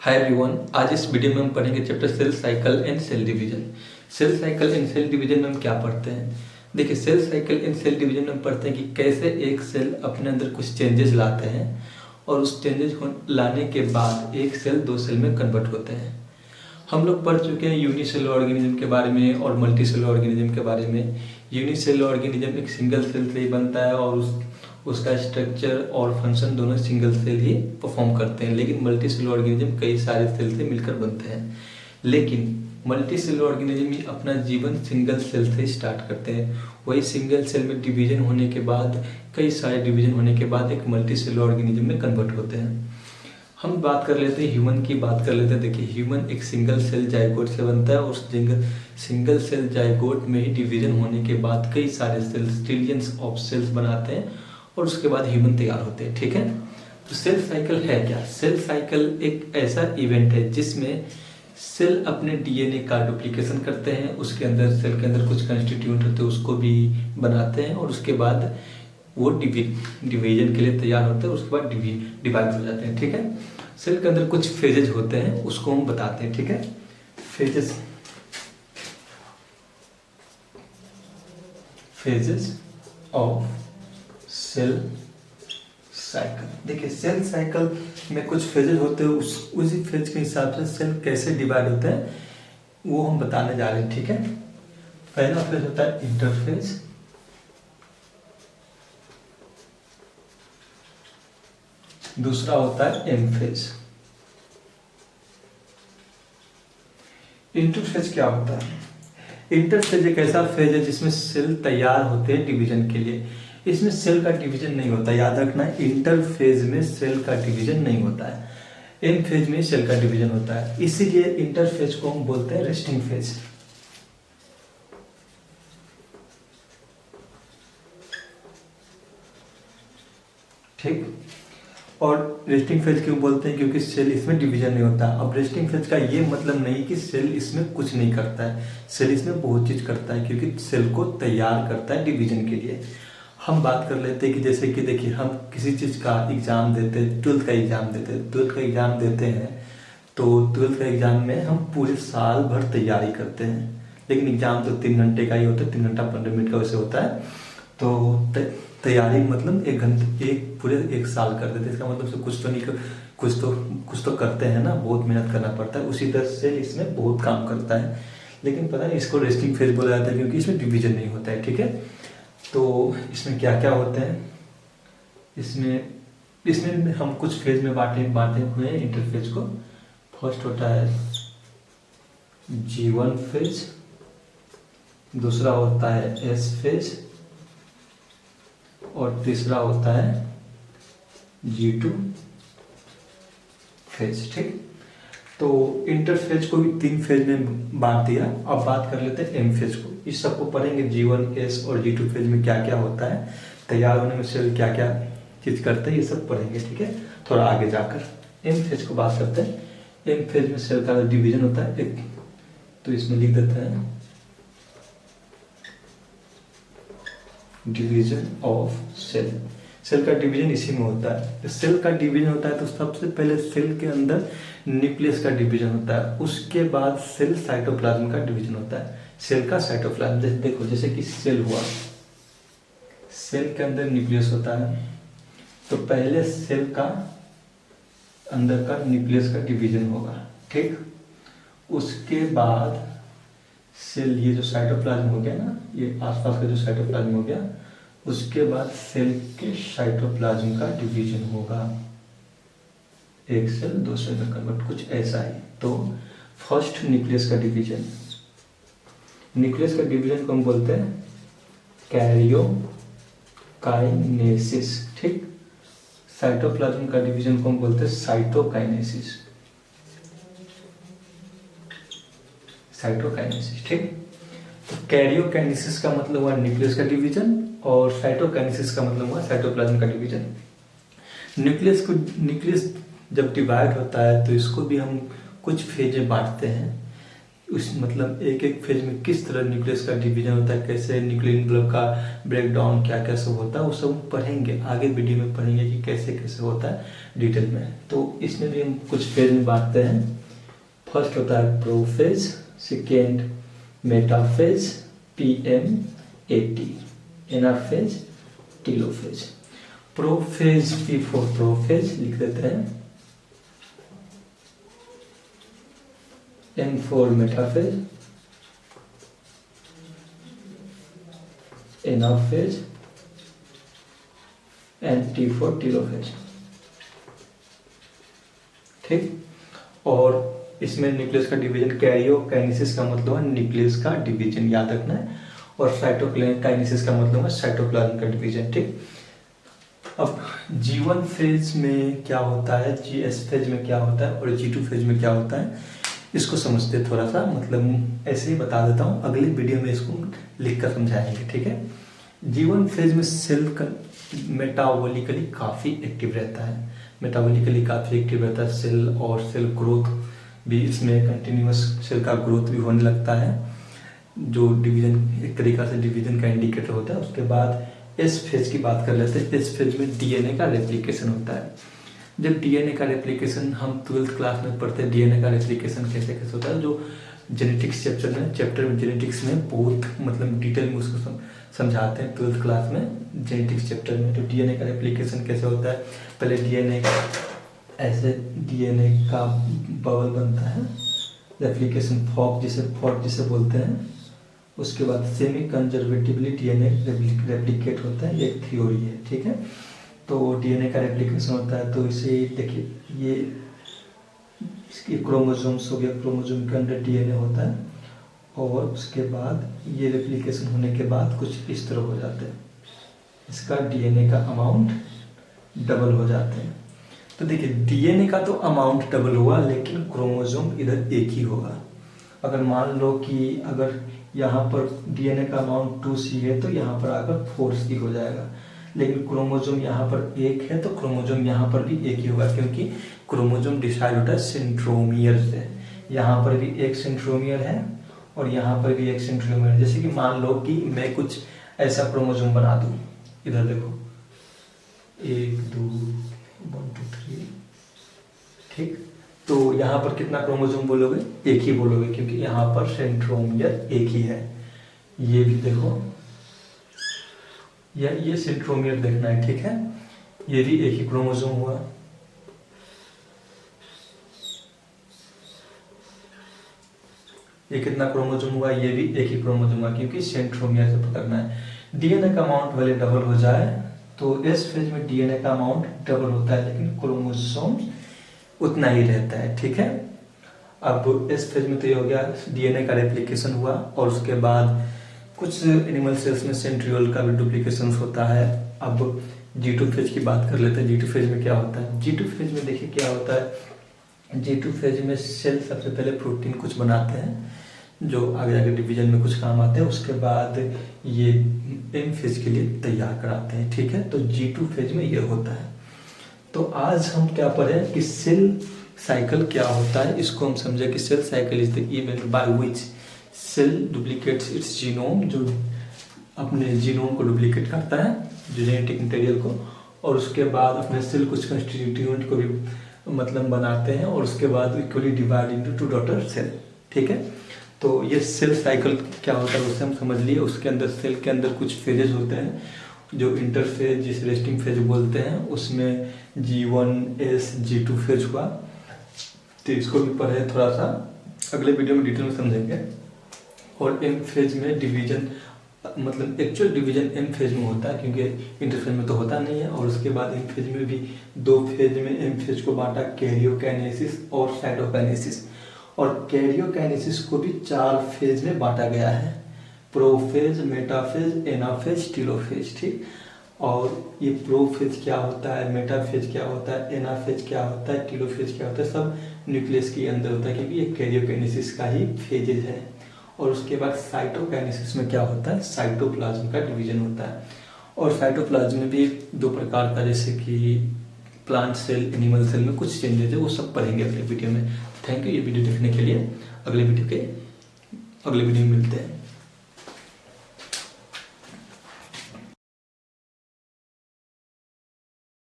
Hi everyone, आज इस video में हम पढ़ेंगे chapter cell cycle and cell division. Cell cycle and cell division में हम क्या पढ़ते हैं? देखिए, cell cycle and cell division में हम पढ़ते हैं कि कैसे एक सेल अपने अंदर कुछ चेंजेस लाते हैं और उस चेंजेस को लाने के बाद एक सेल दो सेल में कन्वर्ट होते हैं। हम लोग पढ़ चुके हैं यूनिसेलुलर ऑर्गेनिज्म के बारे में और मल्टीसेलुलर ऑर्गेनिज्म के बारे में। यूनिसेलुलर ऑर्गेनिज्म एक सिंगल सेल से ही बनता है और उसका स्ट्रक्चर और फंक्शन दोनों सिंगल सेल ही परफॉर्म करते हैं, लेकिन मल्टीसेलुलर ऑर्गेनिज्म कई सारे सेल से मिलकर बनते हैं। लेकिन मल्टीसेलुलर ऑर्गेनिज्म ही अपना जीवन सिंगल सेल से स्टार्ट करते हैं। वही सिंगल सेल में डिवीजन होने के बाद, कई सारे डिवीजन होने के बाद एक मल्टीसेलुलर ऑर्गेनिज्म में कन्वर्ट होते हैं। हम बात कर लेते हैं ह्यूमन की, बात कर लेते हैं। देखिए, ह्यूमन एक सिंगल सेल जाइगोट से बनता है और उस सिंगल सेल जाइगोट में ही डिवीजन होने के बाद कई सारे सेल्स, ट्रिलियंस ऑफ सेल्स बनाते हैं और उसके बाद ह्यूमन तैयार होते हैं। ठीक है, तो सेल साइकिल है क्या? सेल साइकिल एक ऐसा इवेंट है जिसमें सेल अपने डीएनए का डुप्लीकेशन करते हैं, उसके अंदर सेल के अंदर कुछ कंस्टिट्यूएंट होते हैं उसको भी बनाते हैं और उसके बाद वो डिवीजन के लिए तैयार होते हैं, उसके बाद डिवाइड हो जाते हैं। ठीक है, सेल के अंदर कुछ फेजेज होते हैं, उसको हम बताते हैं। ठीक है, फेजेस ऑफ सेल साइकिल। देखिए, सेल साइकिल में कुछ फेजेज होते हैं, उसी फेज के हिसाब से सेल कैसे डिवाइड होते हैं वो हम बताने जा रहे हैं। ठीक है, पहला फेज होता है इंटरफेज, दूसरा होता है एम फेज। इंटरफेज क्या होता है? इंटरफेज एक ऐसा फेज है जिसमें सेल तैयार होते हैं डिवीजन के लिए। इसमें सेल का डिवीजन नहीं होता, याद रखना। इंटरफेज में सेल का डिवीजन नहीं होता है, एम फेज में सेल का डिवीजन होता है। इसीलिए इंटरफेज को हम बोलते हैं रेस्टिंग फेज। ठीक, और रेस्टिंग फेज क्यों बोलते हैं? क्योंकि सेल इसमें डिवीजन नहीं होता। अब रेस्टिंग फेज का ये मतलब नहीं कि सेल इसमें कुछ नहीं करता है, सेल इसमें बहुत चीज करता है, क्योंकि सेल को तैयार करता है डिवीजन के लिए। हम बात कर लेते हैं कि जैसे कि देखिए, हम किसी चीज़ का एग्ज़ाम देते हैं, ट्वेल्थ का एग्ज़ाम देते हैं तो ट्वेल्थ का एग्ज़ाम में हम पूरे साल भर तैयारी करते हैं, लेकिन एग्ज़ाम तो 3 घंटे का ही होता है, 3 घंटा 15 मिनट का वैसे होता है। तो तैयारी मतलब 1 घंटे, पूरे 1 साल कर देते हैं। इसका मतलब से कुछ तो करते हैं ना, बहुत मेहनत करना पड़ता है। उसी तरह से इसमें बहुत काम करता है, लेकिन पता नहीं इसको रेस्टिंग फेज बोला जाता है क्योंकि इसमें डिवीजन नहीं होता है। ठीक है, तो इसमें क्या क्या होते हैं? इसमें हम कुछ फेज में बांटे हुए हैं इंटरफेज को। फर्स्ट होता है G1 फेज, दूसरा होता है S फेज और तीसरा होता है G2 फेज। ठीक, तो इंटरफेज को भी 3 फेज में बांट दिया। अब बात कर लेते हैं एम फेज को। इस सबको पढ़ेंगे, G1, S और G2 फेज में क्या क्या होता है, तैयार होने में सेल क्या क्या चीज करते हैं, ये सब पढ़ेंगे। ठीक है, थोड़ा आगे जाकर एम फेज को बात करते हैं। एम फेज में सेल का डिवीजन होता है एक, तो इसमें लिख देते हैं डिवीजन ऑफ सेल। सेल का डिवीजन इसी में होता है। सेल का डिवीजन होता है तो सबसे पहले सेल के अंदर न्यूक्लियस का डिवीजन होता है, उसके बाद सेल साइटोप्लाज्म का डिवीजन होता है। सेल का साइटोप्लाज्म, जैसे देखो, जैसे कि सेल हुआ, सेल के अंदर न्यूक्लियस होता है, तो पहले सेल का अंदर का न्यूक्लियस का डिवीजन होगा। ठीक, उसके बाद सेल, ये जो साइटोप्लाज्म हो गया ना, ये आसपास का जो साइटोप्लाज्म हो गया, उसके बाद सेल के साइटोप्लाज्म का डिवीजन होगा। एक सेल दो सेल में कन्वर्ट, कुछ ऐसा ही। तो फर्स्ट न्यूक्लियस का डिवीजन, न्यूक्लियस का डिवीजन को हम बोलते हैं कैरियोकाइनेसिस। ठीक, साइटोप्लाज्म का डिवीजन को हम बोलते हैं साइटोकाइनेसिस। ठीक, तो कैरियोकाइनेसिस का मतलब हुआ न्यूक्लियस का डिवीजन और साइटोकाइनेसिस का मतलब हुआ साइटोप्लाज्म का डिवीजन। न्यूक्लियस जब डिवाइड होता है तो इसको भी हम कुछ फेज में बांटते हैं। उस मतलब एक एक फेज में किस तरह न्यूक्लियस का डिवीजन होता है, कैसे न्यूक्लियर एनवलप का ब्रेक डाउन क्या क्या सब होता है, वो सब पढ़ेंगे आगे वीडियो में, पढ़ेंगे कि कैसे कैसे होता है डिटेल में। तो इसमें भी हम कुछ फेज में बांटते हैं। फर्स्ट होता है prophase, second metaphase, PM, AT, anaphase, telophase. Prophase, P for prophase लिख देते हैं, M for metaphase, anaphase, and T for telophase. ठीक। और इसमें न्यूक्लियस का डिवीजन, कैरियोकाइनेसिस का मतलब है न्यूक्लियस का डिवीजन, याद रखना है, और साइटोकाइनेसिस का मतलब है साइटोप्लाज्म का डिवीजन। ठीक। अब G1 फेज में क्या होता है, GS फेज में क्या होता है, और G2 फेज में क्या होता है, इसको समझते थोड़ा सा, मतलब ऐसे ही बता देता हूँ, अगली वीडियो में इसको लिख कर समझाएंगे। ठीक है। G1 फेज में सेल का मेटाबॉलिकली काफ़ी एक्टिव रहता है, मेटाबॉलिकली काफ़ी एक्टिव रहता है सेल, और सेल ग्रोथ भी इसमें कंटिन्यूस सेल का ग्रोथ भी होने लगता है, जो डिवीजन एक तरीका से डिवीजन का इंडिकेटर होता है। उसके बाद एस फेज की बात कर लेते हैं। एस फेज में डीएनए का रेप्लिकेशन होता है। जब डीएनए का रेप्लिकेशन हम 12th क्लास में पढ़ते हैं, डीएनए का रेप्लिकेशन कैसे कैसे होता है, जो जेनेटिक्स चैप्टर में जेनेटिक्स में बहुत मतलब डिटेल में उसको समझाते हैं 12th क्लास में जेनेटिक्स चैप्टर में। तो डीएनए का रेप्लिकेशन कैसे होता है, पहले डीएनए ऐसे डीएनए का बबल बनता है, रेप्लिकेशन फॉर्क जिसे बोलते हैं। उसके बाद सेमी कंजर्वेटिवली डीएनए रेप्लिकेट होता है, ये एक थ्योरी है। ठीक है। तो डीएनए का रेप्लिकेशन होता है, तो इसे देखिए, ये इसके क्रोमोसोम्स हो गया, क्रोमोसोम के अंदर डीएनए होता है, और उसके बाद ये रेप्लिकेशन होने के बाद कुछ इस तरह हो जाते हैं, इसका डीएनए का अमाउंट डबल हो जाते हैं। तो देखिए डीएनए का तो अमाउंट डबल हुआ, लेकिन क्रोमोसोम इधर एक ही होगा। अगर मान लो कि अगर यहाँ पर डीएनए का अमाउंट 2C है, तो यहाँ पर आकर 4C हो जाएगा, लेकिन क्रोमोसोम यहाँ पर एक है, तो क्रोमोसोम यहाँ पर भी एक ही होगा, क्योंकि क्रोमोसोम डिसाइड होता है सेंट्रोमियर से। यहाँ पर भी एक सेंट्रोमियर है, और यहाँ पर भी एक सेंट्रोमियर है। जैसे कि मान लो कि मैं कुछ ऐसा क्रोमोसोम बना दूँ, इधर देखो 1 2 1 2 3, ठीक। तो यहाँ पर कितना क्रोमोसोम बोलोगे, एक ही बोलोगे, क्योंकि यहाँ पर सेंट्रोमियर एक ही है। ये भी देखो, ये सेंट्रोमियर देखना है, ठीक है। ये भी एक ही क्रोमोसोम हुआ। ये कितना क्रोमोसोम हुआ, ये भी एक ही क्रोमोसोम हुआ, क्योंकि सेंट्रोमियर से पकड़ना है। डीएनए का अमाउंट भले डबल हो जाए, तो इस फेज में डीएनए का अमाउंट डबल होता है, लेकिन क्रोमोसोम उतना ही रहता है। ठीक है। अब इस फेज में तो ये हो गया, डीएनए का रेप्लिकेशन हुआ, और उसके बाद कुछ एनिमल सेल्स में सेंट्रियोल का भी डुप्लीकेशन होता है। अब G2 फेज की बात कर लेते हैं। G2 फेज में क्या होता है, G2 फेज में देखिए क्या होता है। G2 फेज में सेल सबसे पहले प्रोटीन कुछ बनाते हैं, जो आगे आगे डिवीजन में कुछ काम आते हैं। उसके बाद ये एम फेज के लिए तैयार कराते हैं। ठीक है। तो G2 फेज में ये होता है। तो आज हम क्या पढ़े कि सेल साइकिल क्या होता है, इसको हम समझे कि cell cycle is the event by which cell duplicates its genome, जो अपने जीनोम को डुप्लीकेट करता है, जो जेनेटिक मटेरियल को, और उसके बाद अपने सेल कुछ कंस्टिट्यूएंट को भी मतलब बनाते हैं, और उसके बाद equally divide into 2 daughter cell. ठीक है। तो ये सेल साइकिल क्या होता है उसे हम समझ लिए। उसके अंदर सेल के अंदर कुछ फेजेस होते हैं, जो इंटरफेज जिसे रेस्टिंग फेज बोलते हैं, उसमें G1S G2 फेज हुआ। तो इसको भी पढ़े थोड़ा सा, अगले वीडियो में डिटेल में समझेंगे। और एम फेज में डिवीजन, मतलब एक्चुअल डिवीजन एम फेज में होता है, क्योंकि इंटरफेज में तो होता नहीं है। और उसके बाद एम फेज में भी 2 फेज में एम फेज को बांटा, कैरियोकाइनेसिस और साइटोकाइनेसिस। और कैरियोकाइनेसिस को भी 4 फेज में बांटा गया है, प्रोफेज, मेटाफेज, एनाफेज, टीलोफेज। ठीक। और ये प्रोफेज क्या होता है, मेटाफेज क्या होता है, एनाफेज क्या होता है, टीलोफेज क्या होता है, सब न्यूक्लियस के अंदर होता है, क्योंकि ये कैरियोकाइनेसिस का ही फेजेज है। और उसके बाद साइटोकाइनेसिस में क्या होता है, साइटोप्लाज्म का डिवीजन होता है। और साइटोप्लाज्म में भी 2 प्रकार का, जैसे कि प्लांट सेल, एनिमल सेल में कुछ चेंजेस है, वो सब पढ़ेंगे अगले वीडियो में। थैंक यू ये वीडियो देखने के लिए। अगले वीडियो के अगले वीडियो में मिलते हैं।